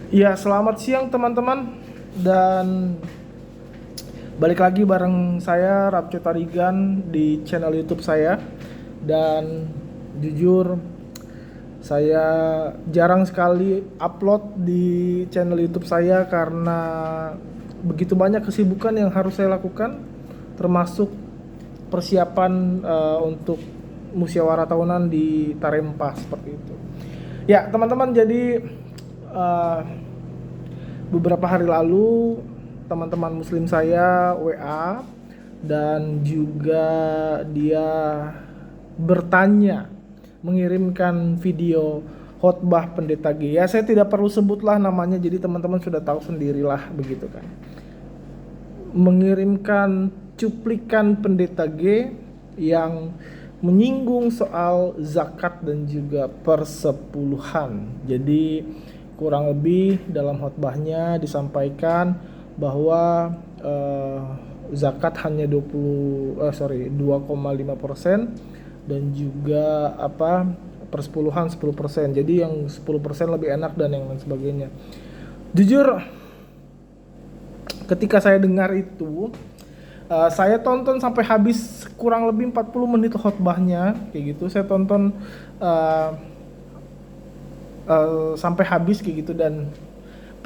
Ya, selamat siang teman-teman, dan balik lagi bareng saya Rapco Tarigan di channel YouTube saya. Dan jujur saya jarang sekali upload di channel YouTube saya karena begitu banyak kesibukan yang harus saya lakukan, termasuk persiapan untuk musyawarah tahunan di Tarempa seperti itu. Ya, teman-teman, jadi eh, beberapa hari lalu teman-teman muslim saya WA dan juga dia bertanya, mengirimkan video khotbah pendeta G. Ya, saya tidak perlu sebutlah namanya, jadi teman-teman sudah tahu sendirilah begitu kan. Mengirimkan cuplikan pendeta G yang menyinggung soal zakat dan juga persepuluhan. Jadi kurang lebih dalam khotbahnya disampaikan bahwa zakat hanya 2,5% dan juga persepuluhan 10%. Jadi yang 10% lebih enak dan yang lain sebagainya. Jujur, ketika saya dengar itu, saya tonton sampai habis kurang lebih 40 menit khotbahnya kayak gitu. Saya tonton uh, sampai habis kayak gitu, dan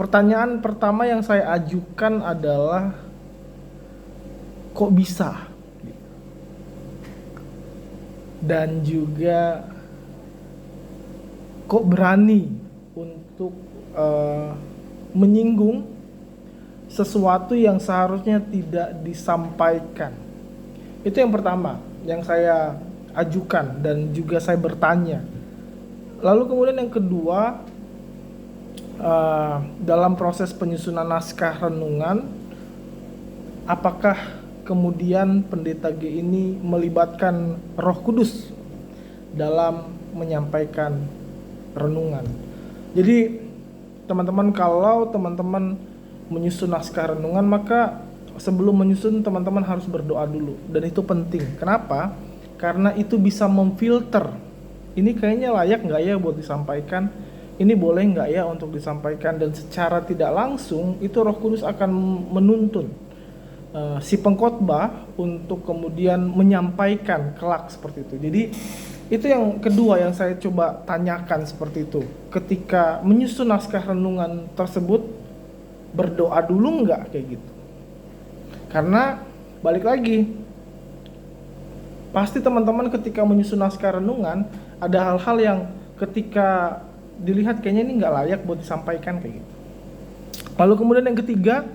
pertanyaan pertama yang saya ajukan adalah kok bisa? Dan juga kok berani untuk menyinggung sesuatu yang seharusnya tidak disampaikan. Itu yang pertama yang saya ajukan dan juga saya bertanya. Lalu kemudian yang kedua, dalam proses penyusunan naskah renungan, apakah kemudian pendeta G ini melibatkan Roh Kudus dalam menyampaikan renungan? Jadi teman-teman, kalau teman-teman menyusun naskah renungan, maka sebelum menyusun teman-teman harus berdoa dulu, dan itu penting. Kenapa? Karena itu bisa memfilter, ini kayaknya layak nggak ya buat disampaikan, ini boleh nggak ya untuk disampaikan, dan secara tidak langsung itu Roh Kudus akan menuntun si pengkhotbah untuk kemudian menyampaikan kelak seperti itu. Jadi itu yang kedua yang saya coba tanyakan seperti itu. Ketika menyusun naskah renungan tersebut, berdoa dulu nggak kayak gitu? Karena balik lagi, pasti teman-teman ketika menyusun naskah renungan ada hal-hal yang ketika dilihat kayaknya ini nggak layak buat disampaikan kayak gitu. Lalu kemudian yang ketiga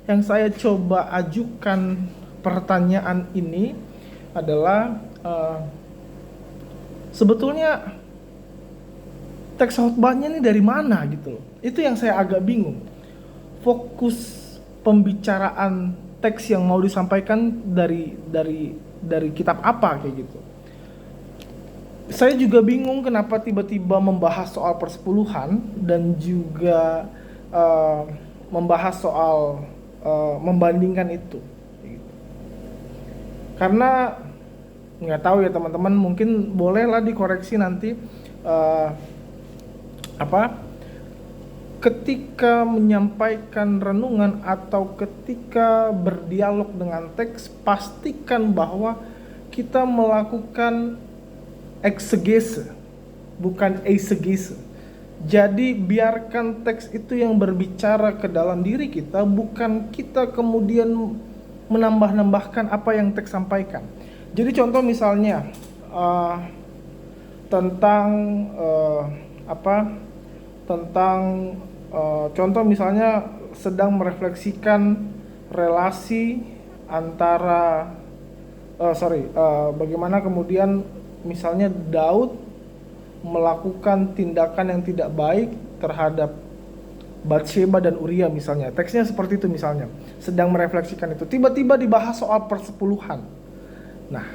yang saya coba ajukan pertanyaan ini adalah sebetulnya teks khotbahnya ini dari mana gitu loh. Itu yang saya agak bingung. Fokus pembicaraan teks yang mau disampaikan dari kitab apa kayak gitu. Saya juga bingung kenapa tiba-tiba membahas soal persepuluhan dan juga membahas soal membandingkan itu. Karena nggak tahu ya teman-teman, mungkin bolehlah dikoreksi nanti. Ketika menyampaikan renungan atau ketika berdialog dengan teks, pastikan bahwa kita melakukan eksegese, bukan eisegese. Jadi biarkan teks itu yang berbicara ke dalam diri kita, bukan kita kemudian menambah-nambahkan apa yang teks sampaikan. Jadi contoh misalnya tentang contoh misalnya sedang merefleksikan relasi antara bagaimana kemudian misalnya Daud melakukan tindakan yang tidak baik terhadap Batsheba dan Uria misalnya. Teksnya seperti itu misalnya. Sedang merefleksikan itu, tiba-tiba dibahas soal persepuluhan. Nah,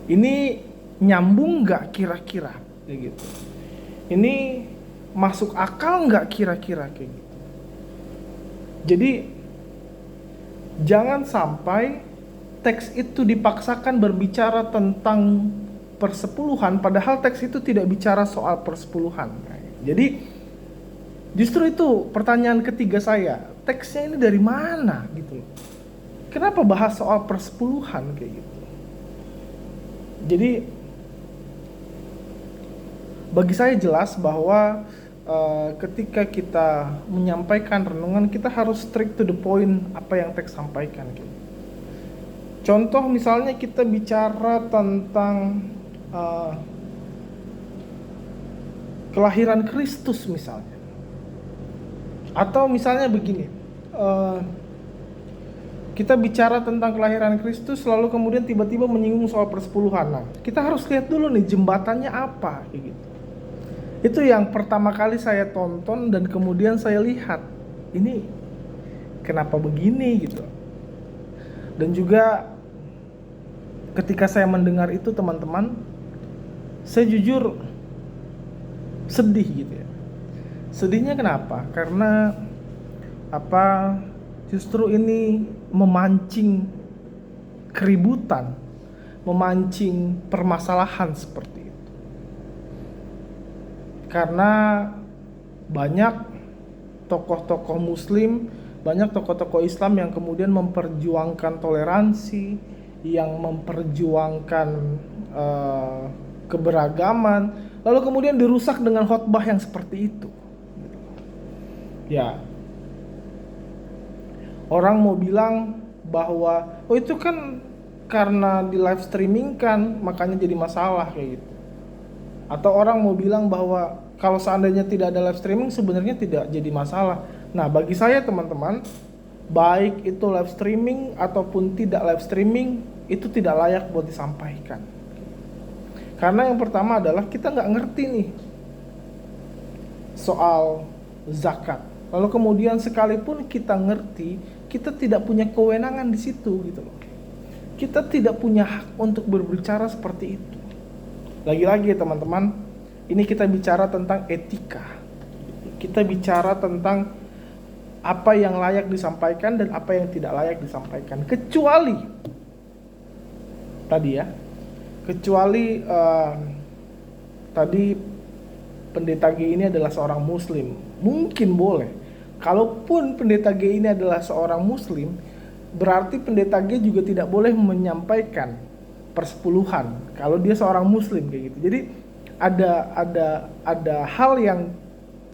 ini nyambung nggak kira-kira kayak gitu? Ini masuk akal nggak kira-kira kayak gitu? Jadi jangan sampai teks itu dipaksakan berbicara tentang persepuluhan, padahal teks itu tidak bicara soal persepuluhan. Jadi Justru itu pertanyaan ketiga saya, teksnya ini dari mana gitu. Kenapa bahas soal persepuluhan kayak gitu? Jadi bagi saya jelas bahwa ketika kita menyampaikan renungan, kita harus straight to the point apa yang teks sampaikan gitu. Contoh misalnya kita bicara tentang kelahiran Kristus misalnya. Atau misalnya begini, kita bicara tentang kelahiran Kristus lalu kemudian tiba-tiba menyinggung soal persepuluhan. Nah, kita harus lihat dulu nih jembatannya apa kayak gitu. Itu yang pertama kali saya tonton dan kemudian saya lihat, ini kenapa begini gitu. Dan juga ketika saya mendengar itu teman-teman, saya jujur sedih gitu ya. Sedihnya kenapa? Karena justru ini memancing keributan, memancing permasalahan seperti itu. Karena banyak tokoh-tokoh muslim, banyak tokoh-tokoh Islam yang kemudian memperjuangkan toleransi, yang memperjuangkan keberagaman, lalu kemudian dirusak dengan khotbah yang seperti itu. Ya, orang mau bilang bahwa itu kan karena di live streaming kan makanya jadi masalah kayak gitu. Atau orang mau bilang bahwa kalau seandainya tidak ada live streaming sebenarnya tidak jadi masalah. Nah, bagi saya teman-teman, baik itu live streaming ataupun tidak live streaming, itu tidak layak buat disampaikan. Karena yang pertama adalah kita nggak ngerti nih soal zakat. Lalu kemudian sekalipun kita ngerti, kita tidak punya kewenangan di situ gitu loh. Kita tidak punya hak untuk berbicara seperti itu. Lagi-lagi teman-teman, ini kita bicara tentang etika. Kita bicara tentang apa yang layak disampaikan dan apa yang tidak layak disampaikan. Kecuali tadi pendeta G ini adalah seorang muslim. Mungkin boleh. Kalaupun pendeta G ini adalah seorang muslim, berarti pendeta G juga tidak boleh menyampaikan persepuluhan kalau dia seorang muslim kayak gitu. Jadi ada hal yang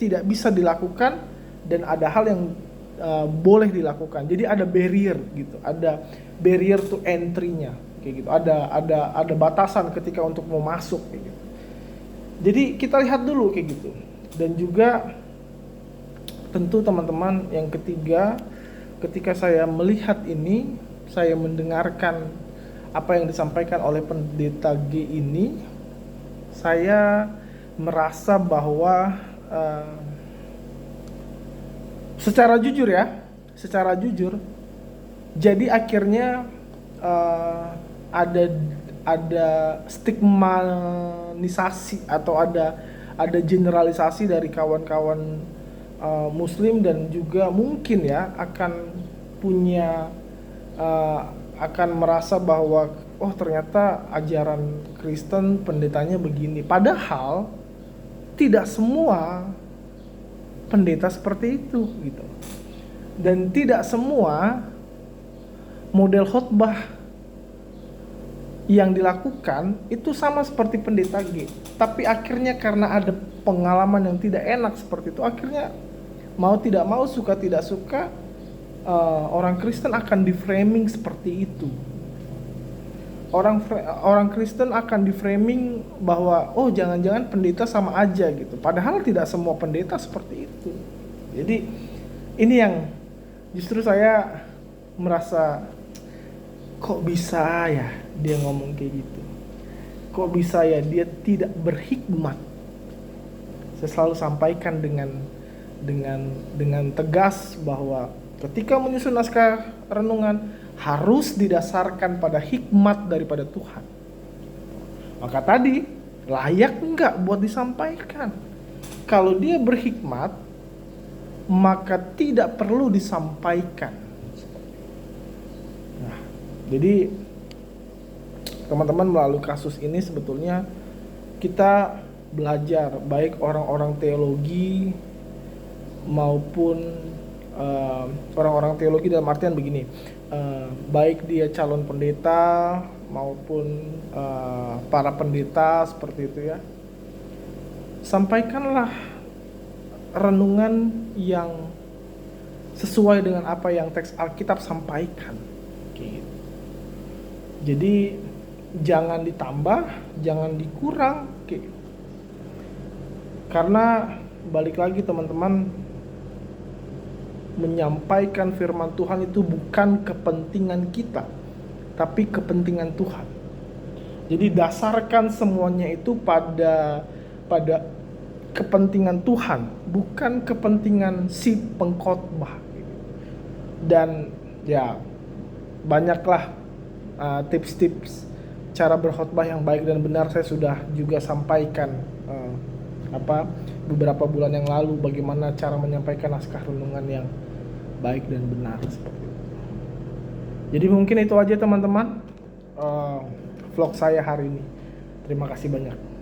tidak bisa dilakukan dan ada hal yang boleh dilakukan. Jadi ada barrier gitu, ada barrier to entry-nya kayak gitu. Ada batasan ketika untuk mau masuk kayak gitu. Jadi kita lihat dulu kayak gitu. Dan juga tentu teman-teman yang ketiga, ketika saya melihat ini, saya mendengarkan apa yang disampaikan oleh pendeta G ini, saya merasa bahwa secara jujur, jadi akhirnya ada stigmanisasi atau ada generalisasi dari kawan-kawan muslim dan juga mungkin ya akan merasa bahwa ternyata ajaran Kristen pendetanya begini. Padahal tidak semua pendeta seperti itu gitu. Dan tidak semua model khotbah yang dilakukan itu sama seperti pendeta G. Tapi akhirnya karena ada pengalaman yang tidak enak seperti itu, akhirnya mau tidak mau, suka tidak suka, orang Kristen akan di-framing seperti itu. Orang Kristen akan di-framing bahwa jangan-jangan pendeta sama aja gitu. Padahal tidak semua pendeta seperti itu. Jadi ini yang justru saya merasa kok bisa ya dia ngomong kayak gitu. Kok bisa ya dia tidak berhikmat. Saya selalu sampaikan dengan tegas bahwa ketika menyusun naskah renungan harus didasarkan pada hikmat daripada Tuhan. Maka tadi layak enggak buat disampaikan. Kalau dia berhikmat, maka tidak perlu disampaikan. Nah, jadi teman-teman melalui kasus ini sebetulnya kita belajar, baik orang-orang teologi maupun orang-orang teologi, dalam artian begini, baik dia calon pendeta maupun para pendeta seperti itu ya, sampaikanlah renungan yang sesuai dengan apa yang teks Alkitab sampaikan. Gitu. Jadi jangan ditambah, jangan dikurang. Gitu. Karena balik lagi teman-teman, menyampaikan firman Tuhan itu bukan kepentingan kita, tapi kepentingan Tuhan. Jadi dasarkan semuanya itu pada kepentingan Tuhan, bukan kepentingan si pengkhotbah. Dan ya banyaklah tips-tips cara berkhotbah yang baik dan benar saya sudah juga sampaikan beberapa bulan yang lalu, bagaimana cara menyampaikan naskah renungan yang baik dan benar seperti itu. Jadi mungkin itu aja teman-teman vlog saya hari ini. Terima kasih banyak.